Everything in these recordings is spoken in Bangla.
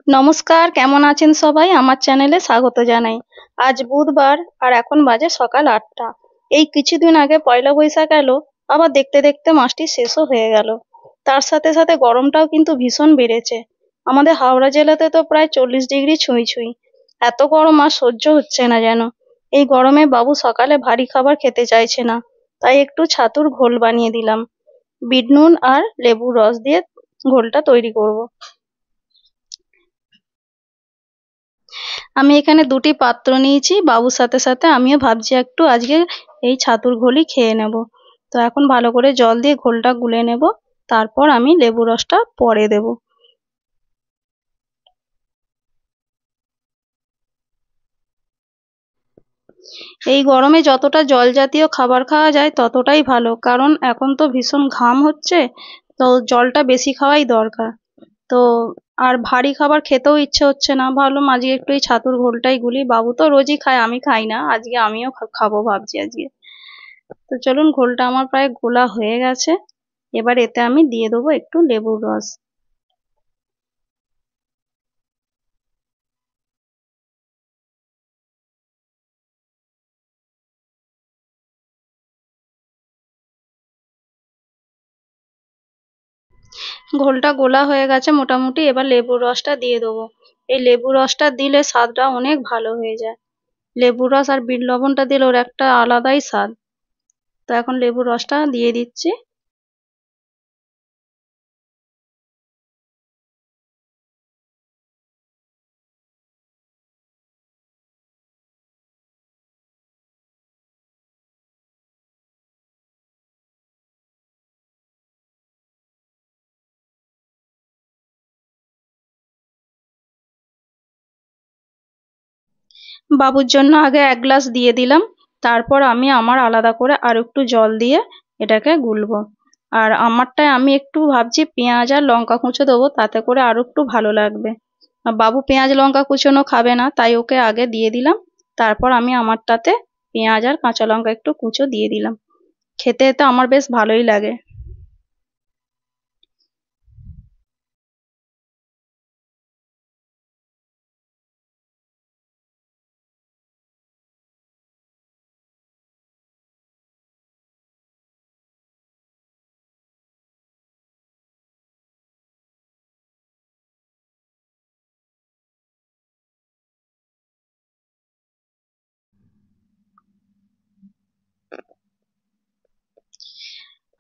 নমস্কার, কেমন আছেন সবাই? আমার চ্যানেলে স্বাগত জানাই। আজ বুধবার আর এখন বাজে সকাল 8টা। এই কিছুদিন আগে পয়লা বৈশাখ এলো, আবার দেখতে দেখতে মাসটি শেষও হয়ে গেল। তার সাথে সাথে গরমটাও কিন্তু ভীষণ বেড়েছে। আমাদের হাওড়া জেলাতে তো প্রায় 40 ডিগ্রি ছুঁই ছুঁই। এত গরম আর সহ্য হচ্ছে না যেন। এই গরমে বাবু সকালে ভারী খাবার খেতে চাইছে না, তাই একটু ছাতুর ঘোল বানিয়ে দিলাম। বিট নুন আর লেবুর রস দিয়ে ঘোলটা তৈরি করব। আমি এখানে দুটি পাত্র নিয়েছি, বাবুর সাথে সাথে আমিও ভাবছি একটু আজকে এই ছাতুর ঘোলই খেয়ে নেব। তো এখন ভালো করে জল দিয়ে ঘোলটা গুলে নেব, তারপর আমি লেবু রসটা পরে দেব। এই গরমে যতটা জল জাতীয় খাবার খাওয়া যায় ততটাই ভালো, কারণ এখন তো ভীষণ ঘাম হচ্ছে, তো জলটা বেশি খাওয়াই দরকার। তো আর ভারী খাবার খেতেও ইচ্ছে হচ্ছে না, ভাবলাম আজকে একটু এই ছাতুর ঘোলটাই গুলি। বাবু তো রোজই খায়, আমি খাই না, আজকে আমিও খাবো ভাবছি আজকে। তো চলুন, ঘোলটা আমার প্রায় গোলা হয়ে গেছে। এবার এতে আমি দিয়ে দেবো একটু লেবুর রস। ঘোলটা গোলা হয়ে গেছে মোটামুটি, এবার লেবুর রসটা দিয়ে দেবো। এই লেবুর রসটা দিলে স্বাদটা অনেক ভালো হয়ে যায়। লেবুর রস আর বিট লবণটা দিলে ওর একটা আলাদাই স্বাদ। তো এখন লেবুর রসটা দিয়ে দিচ্ছি। বাবুর জন্য আগে 1 গ্লাস দিয়ে দিলাম, তারপর আমি আমার আলাদা করে আর একটু জল দিয়ে এটাকে গুলবো। আর আমারটায় আমি একটু ভাবছি পেঁয়াজ আর লঙ্কা কুচো দেবো, তাতে করে আরো একটু ভালো লাগবে। আর বাবু পেঁয়াজ লঙ্কা কুচোনো খাবে না, তাই ওকে আগে দিয়ে দিলাম। তারপর আমি আমারটাতে পেঁয়াজ আর কাঁচা লঙ্কা একটু কুচো দিয়ে দিলাম। খেতে তো আমার বেশ ভালোই লাগে।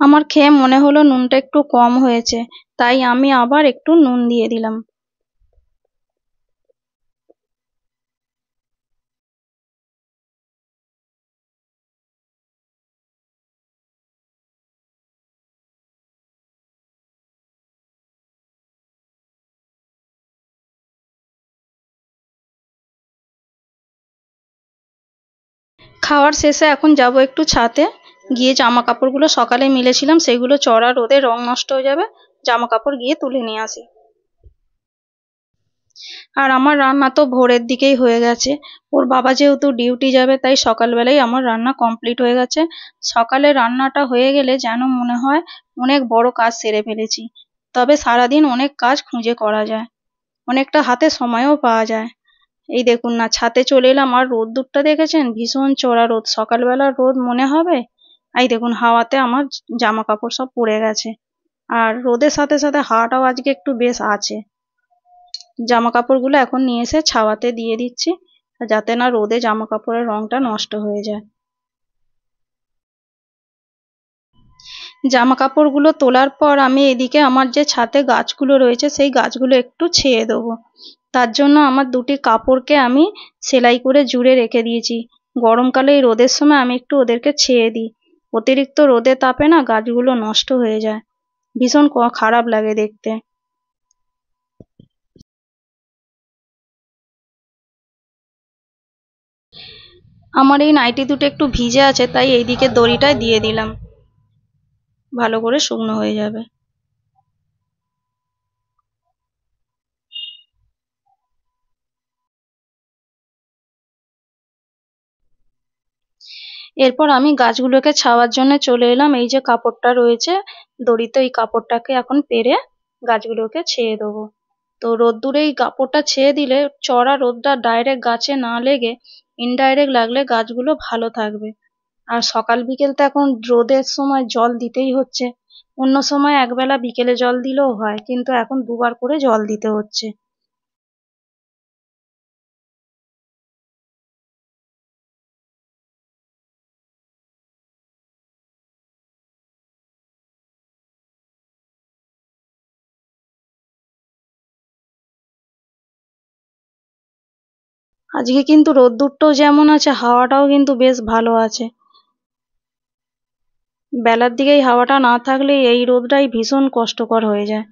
আমার খেয়ে মনে হলো নুনটা একটু কম হয়েছে, তাই আমি আবার একটু নুন দিয়ে দিলাম। খাওয়ার শেষে এখন যাব একটু ছাদে, গিয়ে জামা কাপড়গুলো সকালে মিলেছিলাম সেগুলো চড়া রোদে রং নষ্ট হয়ে যাবে, জামা কাপড় গিয়ে তুলে নিয়ে আসি। আর আমার রান্না তো ভোরের দিকেই হয়ে গেছে। ওর বাবা যেহেতু ডিউটি যাবে, তাই সকালবেলাই আমার রান্না কমপ্লিট হয়ে গেছে। সকালে রান্নাটা হয়ে গেলে যেন মনে হয় অনেক বড় কাজ সেরে ফেলেছি। তবে সারাদিন অনেক কাজ খুঁজে করা যায়, অনেকটা হাতে সময়ও পাওয়া যায়। এই দেখুন না, ছাদে চলে এলাম, আর রোদ্দুরটা দেখেছেন, ভীষণ চড়া রোদ, সকালবেলার রোদ মনে হবে। এই দেখুন হাওয়াতে আমার জামা কাপড় সব পড়ে গেছে। আর রোদের সাথে সাথে হাওয়াটাও আজকে একটু বেশ আছে। জামা কাপড়গুলো এখন নিয়ে এসে ছাওয়াতে দিয়ে দিচ্ছি, যাতে না রোদে জামা কাপড়ের রংটা নষ্ট হয়ে যায়। জামা কাপড়গুলো তোলার পর আমি এদিকে আমার যে ছাদে গাছগুলো রয়েছে সেই গাছগুলো একটু ছেয়ে দেবো। তার জন্য আমার দুটি কাপড়কে আমি সেলাই করে জুড়ে রেখে দিয়েছি। গরমকালে এই রোদের সময় আমি একটু ওদেরকে ছেয়ে দিই। অতিরিক্ত রোদে তাপে না গাছগুলো নষ্ট হয়ে যায়, ভীষণ খারাপ লাগে দেখতে। আমার এই নাইটি দুটো একটু ভিজে আছে, তাই এইদিকে দড়িটায় দিয়ে দিলাম, ভালো করে শুকনো হয়ে যাবে। এরপর আমি গাছগুলোকে ছাওয়ার জন্য চলে এলাম। এই যে কাপড়টা রয়েছে দড়িতে, এই কাপড়টাকে এখন পেরে গাছগুলোকে ছেয়ে দেবো। তো রোদ্দুরেই কাপড়টা ছেয়ে দিলে চড়া রোদটা ডাইরেক্ট গাছে না লেগে ইনডাইরেক্ট লাগলে গাছগুলো ভালো থাকবে। আর সকাল বিকেল তো এখন রোদের সময় জল দিতেই হচ্ছে। অন্য সময় একবেলা বিকেলে জল দিলেও হয়, কিন্তু এখন দুবার করে জল দিতে হচ্ছে। আজকে কিন্তু রোদ্দুরটাও যেমন আছে, হাওয়াটাও কিন্তু বেশ ভালো আছে। বেলার দিকে এই হাওয়াটা না থাকলে এই রোদটাই ভীষণ কষ্টকর হয়ে যায়।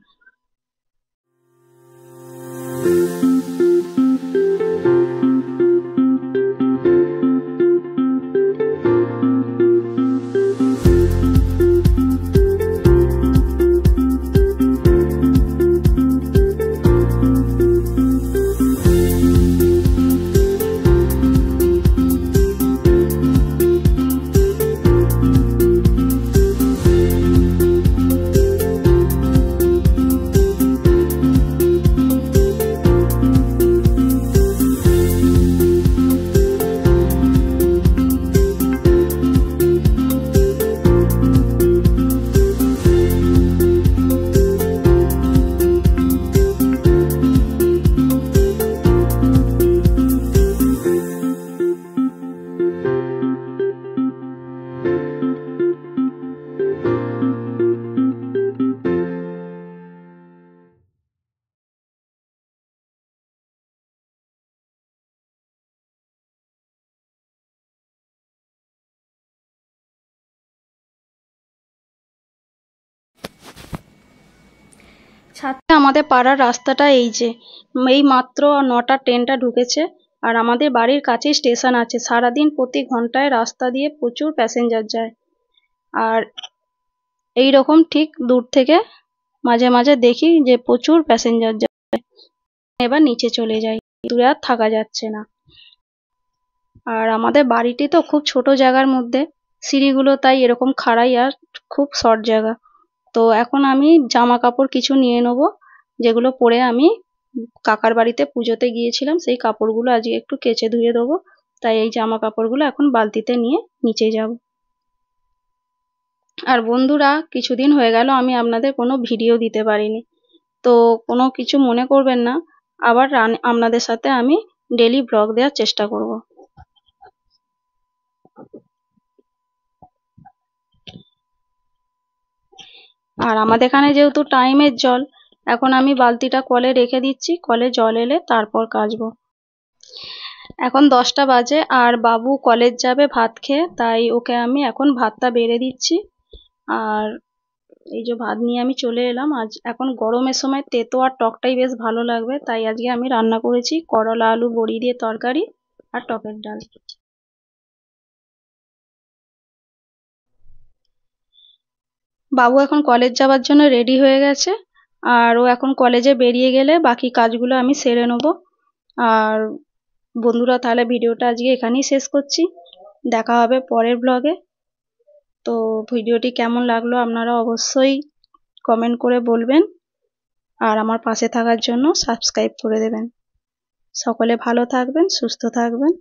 ছাদে আমাদের পাড়ার রাস্তাটা এই যে, এই মাত্র 9টার ট্রেনটা ঢুকেছে। আর আমাদের বাড়ির কাছেই স্টেশন আছে। সারাদিন প্রতি ঘন্টায় রাস্তা দিয়ে প্রচুর প্যাসেঞ্জার যায়। আর এই রকম ঠিক দূর থেকে মাঝে মাঝে দেখি যে প্রচুর প্যাসেঞ্জার যায়। এবার নিচে চলে যাই, দূরে আর থাকা যাচ্ছে না। আর আমাদের বাড়িটি তো খুব ছোট জায়গার মধ্যে, সিঁড়িগুলো তাই এরকম খাড়াই আর খুব শর্ট জায়গা। তো এখন আমি জামা কাপড় কিছু নিয়ে নেবো, যেগুলো পরে আমি কাকার বাড়িতে পুজোতে গিয়েছিলাম। সেই কাপড়গুলো আজকে একটু কেচে ধুয়ে দেবো। তাই এই জামা কাপড়গুলো এখন বালতিতে নিয়ে নিচে যাব। আর বন্ধুরা, কিছুদিন হয়ে গেল আমি আপনাদের কোনো ভিডিও দিতে পারিনি, তো কোনো কিছু মনে করবেন না। আবার আপনাদের সাথে আমি ডেলি ব্লগ দেওয়ার চেষ্টা করব। আর আমাদের এখানে যেহেতু টাইমের জল, এখন আমি বালতিটা কলে রেখে দিচ্ছি, কলে জল এলে তারপর কাচবো। এখন 10টা বাজে আর বাবু কলেজ যাবে ভাত খেয়ে, তাই ওকে আমি এখন ভাতটা বেড়ে দিচ্ছি। আর এই যে ভাত নিয়ে আমি চলে এলাম। আজ এখন গরমের সময় তেতো আর টকটাই বেশ ভালো লাগবে, তাই আজকে আমি রান্না করেছি করলা আলু বড়ি দিয়ে তরকারি আর টকের ডাল। বাবু এখন কলেজ যাওয়ার জন্য রেডি হয়ে গেছে। আর ও এখন কলেজে বেরিয়ে গেলে বাকি কাজগুলো আমি সেরে নেব। আর বন্ধুরা, তাহলে ভিডিওটা আজকে এখানেই শেষ করছি। দেখা হবে পরের ব্লগে। তো ভিডিওটি কেমন লাগলো আপনারা অবশ্যই কমেন্ট করে বলবেন। আর আমার পাশে থাকার জন্য সাবস্ক্রাইব করে দেবেন। সকলে ভালো থাকবেন, সুস্থ থাকবেন।